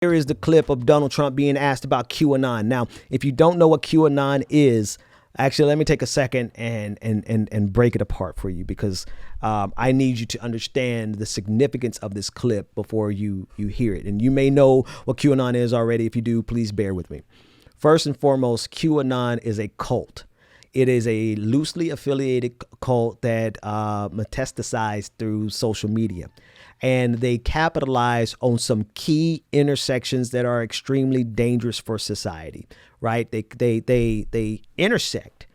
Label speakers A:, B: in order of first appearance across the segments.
A: Here is the clip of Donald Trump being asked about QAnon. Now, if you don't know what QAnon is, actually, let me take a second and break it apart for you, because I need you to understand the significance of this clip before you hear it. And you may know what QAnon is already. If you do, please bear with me. First and foremost, QAnon is a cult. It is a loosely affiliated cult that metastasized through social media. And they capitalize on some key intersections that are extremely dangerous for society, right? They intersect.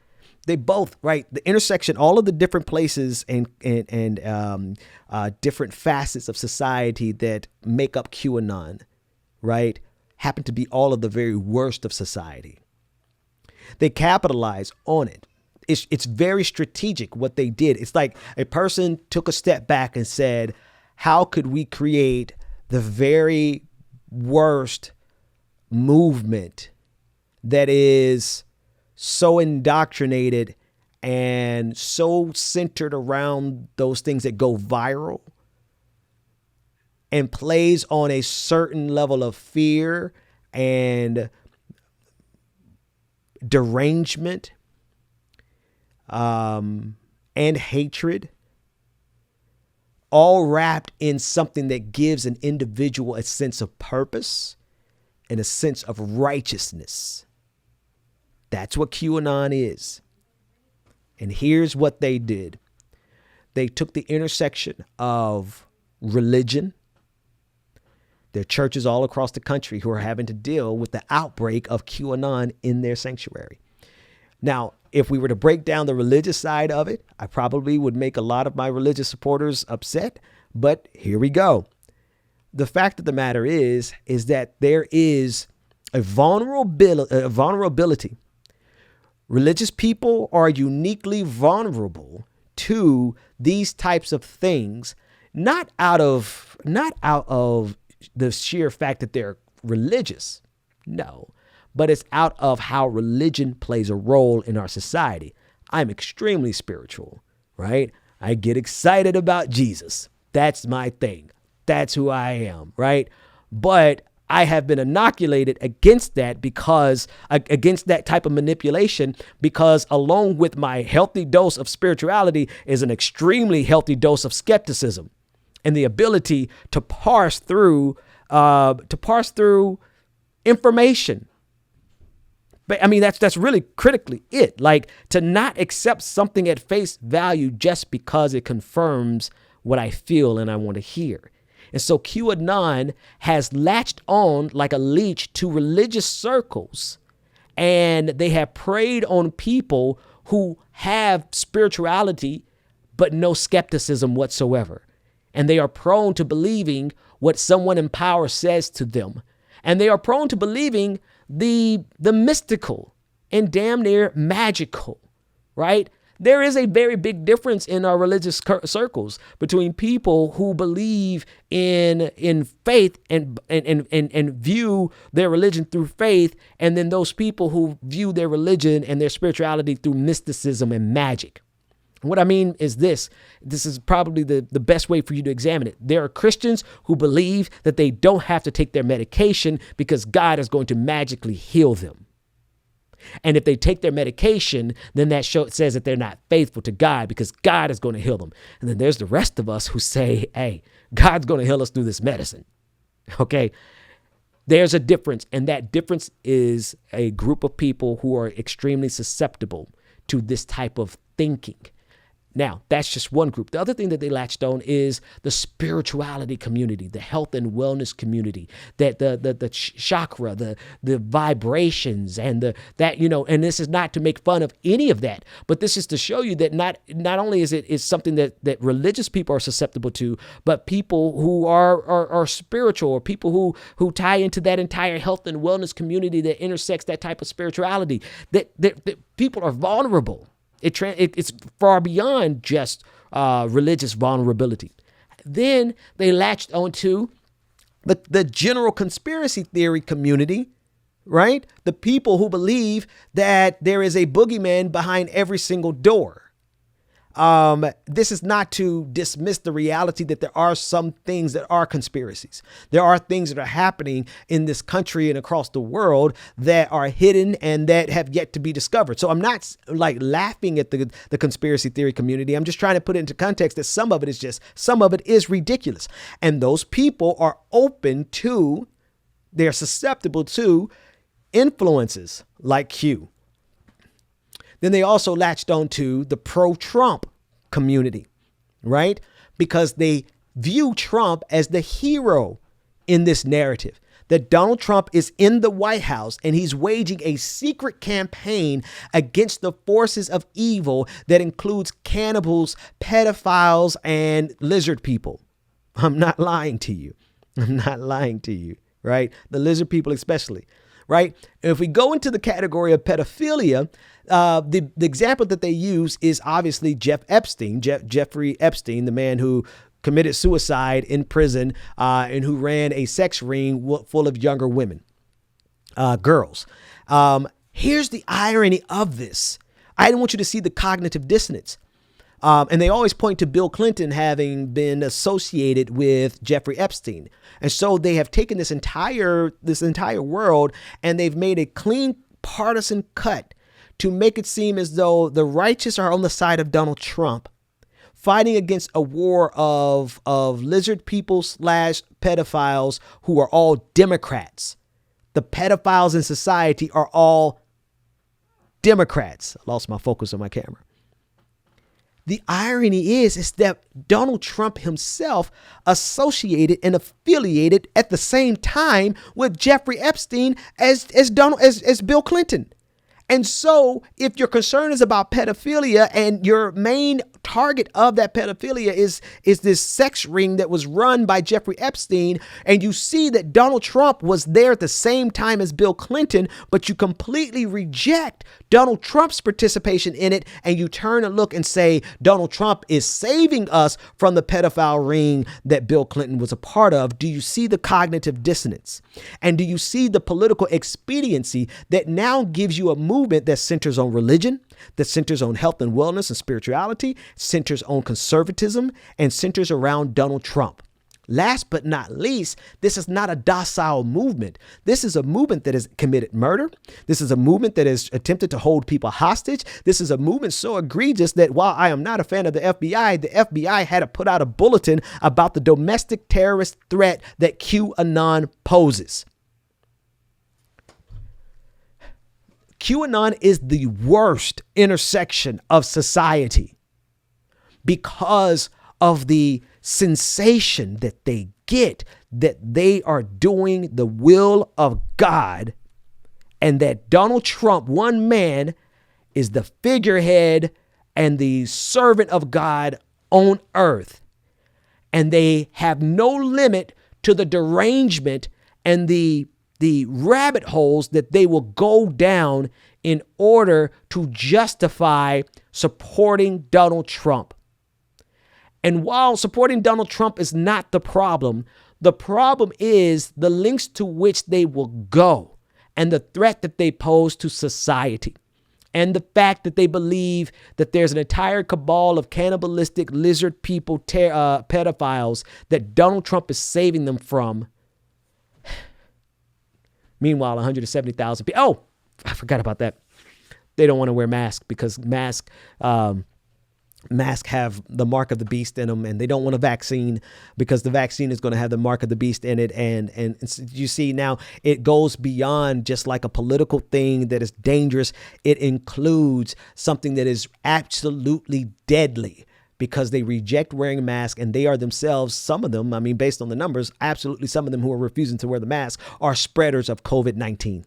A: They both, right? The intersection, all of the different places and different facets of society that make up QAnon, right, happen to be all of the very worst of society. They capitalize on it. It's very strategic what they did. It's like a person took a step back and said, how could we create the very worst movement that is so indoctrinated and so centered around those things that go viral and plays on a certain level of fear and derangement and hatred, all wrapped in something that gives an individual a sense of purpose and a sense of righteousness. That's what QAnon is. And here's what they did. They took the intersection of religion. There are churches all across the country who are having to deal with the outbreak of QAnon in their sanctuary. Now, if we were to break down the religious side of it, I probably would make a lot of my religious supporters upset, but here we go. The fact of the matter is that there is a vulnerability. Religious people are uniquely vulnerable to these types of things, not out of the sheer fact that they're religious. No. But it's out of how religion plays a role in our society. I'm extremely spiritual, right? I get excited about Jesus. That's my thing. That's who I am, right? But I have been inoculated against that against that type of manipulation, because along with my healthy dose of spirituality is an extremely healthy dose of skepticism and the ability to parse through information. But I mean, that's really critically it. Like, to not accept something at face value just because it confirms what I feel and I want to hear. And so QAnon has latched on like a leech to religious circles, and they have preyed on people who have spirituality but no skepticism whatsoever. And they are prone to believing what someone in power says to them. And they are prone to believing the mystical and damn near magical, right? There is a very big difference in our religious circles between people who believe in faith and view their religion through faith, and then those people who view their religion and their spirituality through mysticism and magic. What I mean is this is probably the best way for you to examine it. There are Christians who believe that they don't have to take their medication because God is going to magically heal them. And if they take their medication, then that says that they're not faithful to God because God is going to heal them. And then there's the rest of us who say, hey, God's going to heal us through this medicine. Okay. There's a difference. And that difference is a group of people who are extremely susceptible to this type of thinking. Now, that's just one group. The other thing that they latched on is the spirituality community, the health and wellness community, that the chakra, the vibrations, and and this is not to make fun of any of that, but this is to show you that not only is something that religious people are susceptible to, but people who are spiritual, or people who tie into that entire health and wellness community that intersects that type of spirituality, that people are vulnerable. It's far beyond just religious vulnerability. Then they latched onto the general conspiracy theory community, right? The people who believe that there is a boogeyman behind every single door. This is not to dismiss the reality that there are some things that are conspiracies. There are things that are happening in this country and across the world that are hidden and that have yet to be discovered. So I'm not like laughing at the conspiracy theory community. I'm just trying to put it into context that some of it is ridiculous. And those people are they're susceptible to influences like Q. Then they also latched on to the pro-Trump community, right? Because they view Trump as the hero in this narrative, that Donald Trump is in the White House and he's waging a secret campaign against the forces of evil that includes cannibals, pedophiles, and lizard people. I'm not lying to you. Right? The lizard people especially. Right? And if we go into the category of pedophilia, the example that they use is obviously Jeffrey Epstein, the man who committed suicide in prison and who ran a sex ring full of younger women, girls. Here's the irony of this. I didn't want you to see the cognitive dissonance. And they always point to Bill Clinton having been associated with Jeffrey Epstein. And so they have taken this entire world and they've made a clean partisan cut to make it seem as though the righteous are on the side of Donald Trump, fighting against a war of lizard people / pedophiles who are all Democrats. The pedophiles in society are all Democrats. I lost my focus on my camera. The irony is that Donald Trump himself associated and affiliated at the same time with Jeffrey Epstein as Bill Clinton. And so if your concern is about pedophilia and your main target of that pedophilia is this sex ring that was run by Jeffrey Epstein, and you see that Donald Trump was there at the same time as Bill Clinton, but you completely reject Donald Trump's participation in it, and you turn and look and say Donald Trump is saving us from the pedophile ring that Bill Clinton was a part of, do you see the cognitive dissonance? And do you see the political expediency that now gives you a movement that centers on religion, that centers on health and wellness and spirituality, centers on conservatism, and centers around Donald Trump? Last but not least, this is not a docile movement. This is a movement that has committed murder. This is a movement that has attempted to hold people hostage. This is a movement so egregious that while I am not a fan of the FBI had to put out a bulletin about the domestic terrorist threat that QAnon poses. QAnon is the worst intersection of society because of the sensation that they get that they are doing the will of God and that Donald Trump, one man, is the figurehead and the servant of God on earth. And they have no limit to the derangement and the rabbit holes that they will go down in order to justify supporting Donald Trump. And while supporting Donald Trump is not the problem is the lengths to which they will go and the threat that they pose to society. And the fact that they believe that there's an entire cabal of cannibalistic lizard people, pedophiles that Donald Trump is saving them from. Meanwhile, 170,000 people. Oh, I forgot about that. They don't want to wear masks because masks have the mark of the beast in them, and they don't want a vaccine because the vaccine is going to have the mark of the beast in it. And you see now it goes beyond just like a political thing that is dangerous. It includes something that is absolutely deadly because they reject wearing a mask, and they are themselves, some of them, I mean, based on the numbers, absolutely some of them who are refusing to wear the mask are spreaders of COVID-19.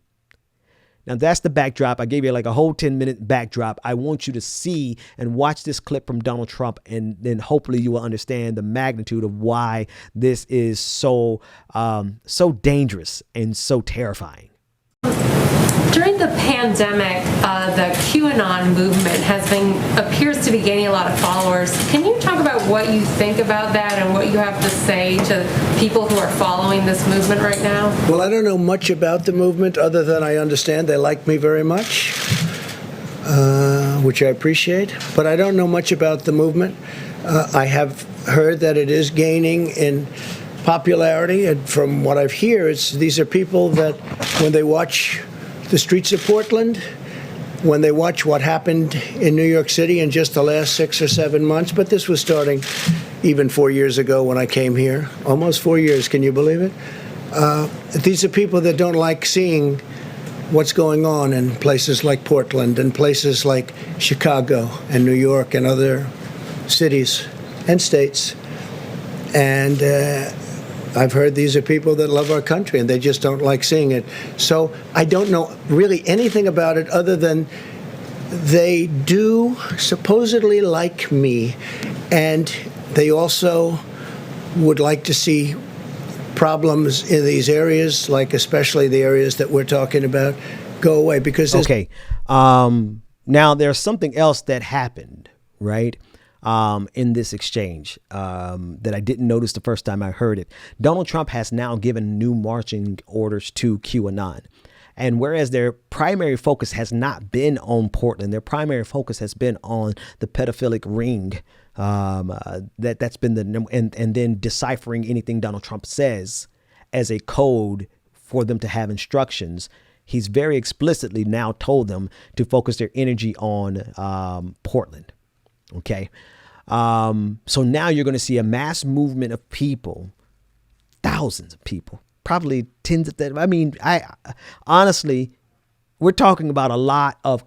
A: Now, that's the backdrop. I gave you like a whole 10-minute backdrop. I want you to see and watch this clip from Donald Trump, and then hopefully you will understand the magnitude of why this is so dangerous and so terrifying.
B: During the pandemic, the QAnon movement appears to be gaining a lot of followers. Can you talk about what you think about that and what you have to say to people who are following this movement right now?
C: Well, I don't know much about the movement other than I understand they like me very much. which I appreciate. But I don't know much about the movement. I have heard that it is gaining in popularity, and from what I've heard, these are people that when they watch the streets of Portland, when they watch what happened in New York City in just the last 6 or 7 months, but this was starting even 4 years ago when I came here, almost 4 years, can you believe it? These are people that don't like seeing what's going on in places like Portland and places like Chicago and New York and other cities and states. And I've heard these are people that love our country and they just don't like seeing it. So I don't know really anything about it other than they do supposedly like me, and they also would like to see problems in these areas, like especially the areas that we're talking about, go away. Because
A: okay, now there's something else that happened, right? In this exchange that I didn't notice the first time I heard it. Donald Trump has now given new marching orders to QAnon. And whereas their primary focus has not been on Portland, their primary focus has been on the pedophilic ring. That's been and then deciphering anything Donald Trump says as a code for them to have instructions. He's very explicitly now told them to focus their energy on Portland. OK, so now you're going to see a mass movement of people, thousands of people, probably tens of thousands. I mean, honestly, we're talking about a lot of,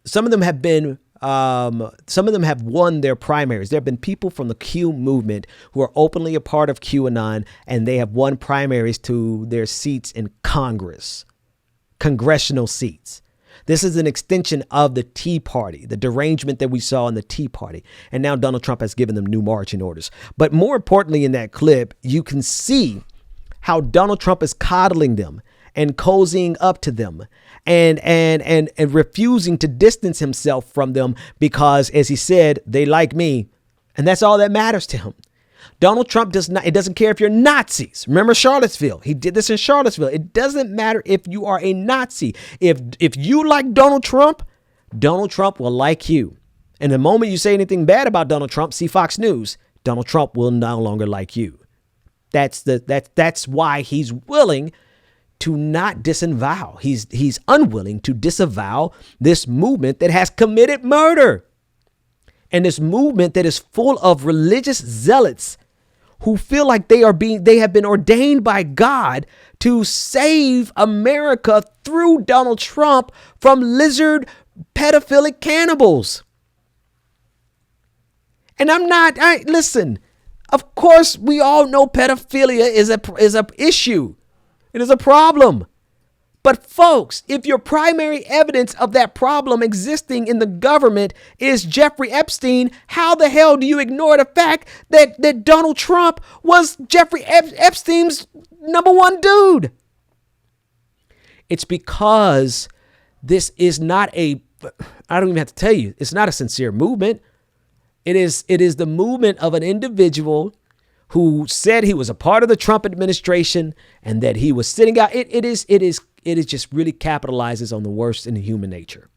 A: some of them have won their primaries. There have been people from the Q movement who are openly a part of QAnon, and they have won primaries to their seats in Congress, congressional seats. This is an extension of the Tea Party, the derangement that we saw in the Tea Party. And now Donald Trump has given them new marching orders. But more importantly, in that clip, you can see how Donald Trump is coddling them and cozying up to them and refusing to distance himself from them because, as he said, they like me. And that's all that matters to him. Donald Trump doesn't care if you're Nazis. Remember Charlottesville? He did this in Charlottesville. It doesn't matter if you are a Nazi. If you like Donald Trump will like you. And the moment you say anything bad about Donald Trump, see Fox News, Donald Trump will no longer like you. That's why he's willing to not disavow. He's unwilling to disavow this movement that has committed murder. And this movement that is full of religious zealots who feel like they have been ordained by God to save America through Donald Trump from lizard pedophilic cannibals. And listen, of course, we all know pedophilia is a issue. It is a problem. But folks, if your primary evidence of that problem existing in the government is Jeffrey Epstein, how the hell do you ignore the fact that Donald Trump was Jeffrey Epstein's number one dude? It's because this is not I don't even have to tell you, it's not a sincere movement. It is the movement of an individual who said he was a part of the Trump administration and that he was sitting out. It just really capitalizes on the worst in human nature.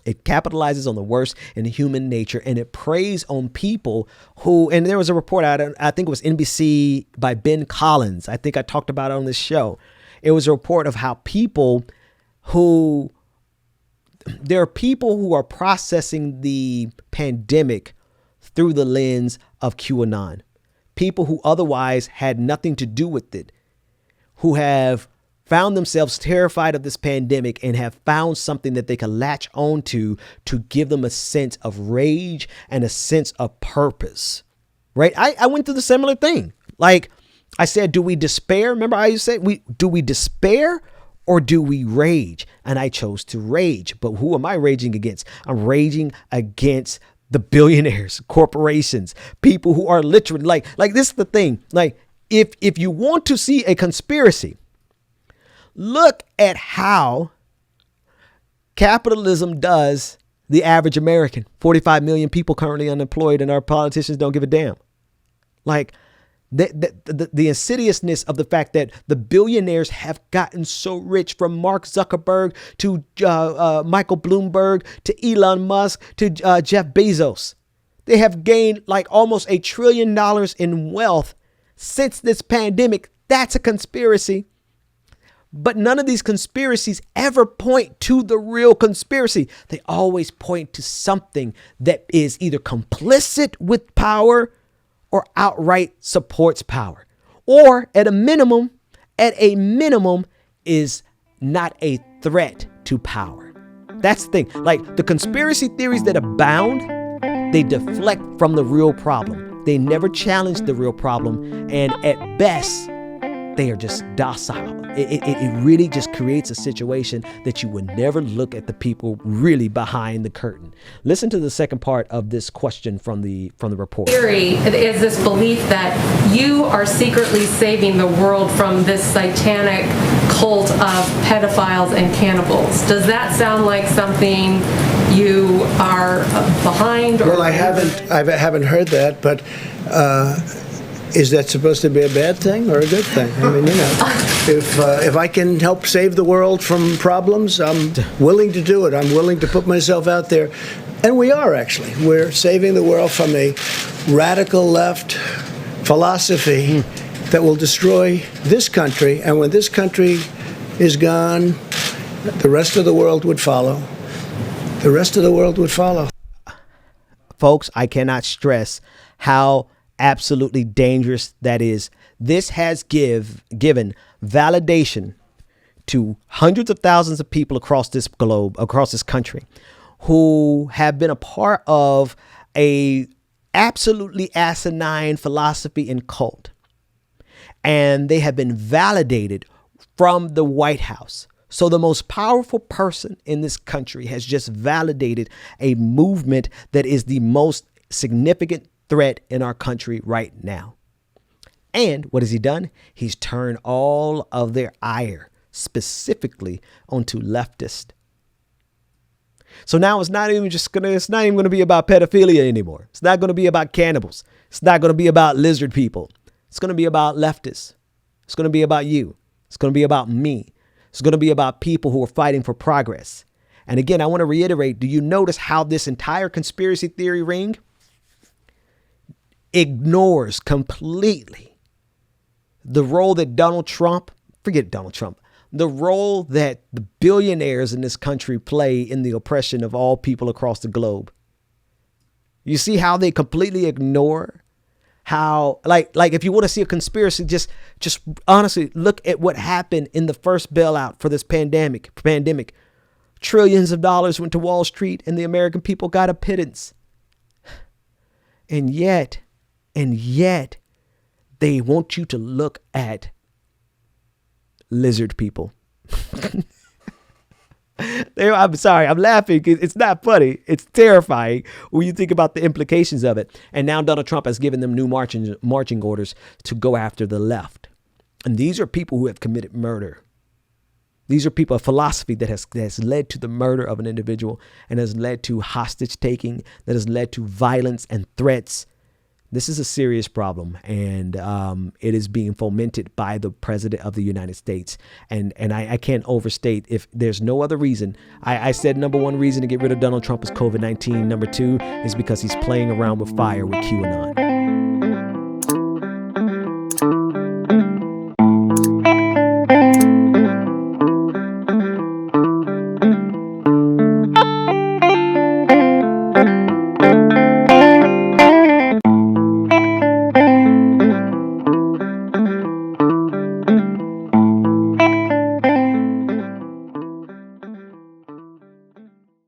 A: It capitalizes on the worst in human nature, and it preys on people who, and there was a report out, I think it was NBC by Ben Collins. I think I talked about it on this show. It was a report of how there are people who are processing the pandemic through the lens of QAnon. People who otherwise had nothing to do with it, who have found themselves terrified of this pandemic and have found something that they can latch on to give them a sense of rage and a sense of purpose, right? I went through the similar thing. Like I said, do we despair? Remember I used to say, do we despair or do we rage? And I chose to rage. But who am I raging against? I'm raging against the billionaires, corporations, people who are literally like this is the thing. Like if you want to see a conspiracy, look at how capitalism does the average American. 45 million people currently unemployed and our politicians don't give a damn. Like The insidiousness of the fact that the billionaires have gotten so rich, from Mark Zuckerberg to Michael Bloomberg to Elon Musk to Jeff Bezos. They have gained like almost $1 trillion in wealth since this pandemic. That's a conspiracy. But none of these conspiracies ever point to the real conspiracy. They always point to something that is either complicit with power or outright supports power, or at a minimum is not a threat to power. That's the thing. Like the conspiracy theories that abound, they deflect from the real problem. They never challenge the real problem. And at best, they are just docile. It really just creates a situation that you would never look at the people really behind the curtain. Listen to the second part of this question from the report.
B: Theory is this belief that you are secretly saving the world from this satanic cult of pedophiles and cannibals. Does that sound like something you are behind? Or
C: well, I haven't heard that, but is that supposed to be a bad thing or a good thing? I mean, if I can help save the world from problems, I'm willing to do it. I'm willing to put myself out there. And we are, actually. We're saving the world from a radical left philosophy that will destroy this country. And when this country is gone, the rest of the world would follow. The rest of the world would follow.
A: Folks, I cannot stress how absolutely dangerous that is. This has given validation to hundreds of thousands of people across this globe, across this country, who have been a part of a absolutely asinine philosophy and cult. And they have been validated from the White House. So the most powerful person in this country has just validated a movement that is the most significant threat in our country right now. And what has he done? He's turned all of their ire specifically onto leftists. So now it's not even going to be about pedophilia anymore. It's not going to be about cannibals. It's not going to be about lizard people. It's going to be about leftists. It's going to be about you. It's going to be about me. It's going to be about people who are fighting for progress. And again, I want to reiterate, do you notice how this entire conspiracy theory ring ignores completely the role that the role that the billionaires in this country play in the oppression of all people across the globe? You see how they completely ignore how, like if you want to see a conspiracy, just honestly look at what happened in the first bailout for this pandemic. Trillions of dollars went to Wall Street and the American people got a pittance. And yet, they want you to look at lizard people. I'm sorry, I'm laughing. It's not funny. It's terrifying when you think about the implications of it. And now Donald Trump has given them new marching orders to go after the left. And these are people who have committed murder. These are people, a philosophy that has led to the murder of an individual and has led to hostage taking, that has led to violence and threats. This is a serious problem, and it is being fomented by the president of the United States. And I can't overstate, if there's no other reason. I said number one reason to get rid of Donald Trump is COVID-19. Number two is because he's playing around with fire with QAnon.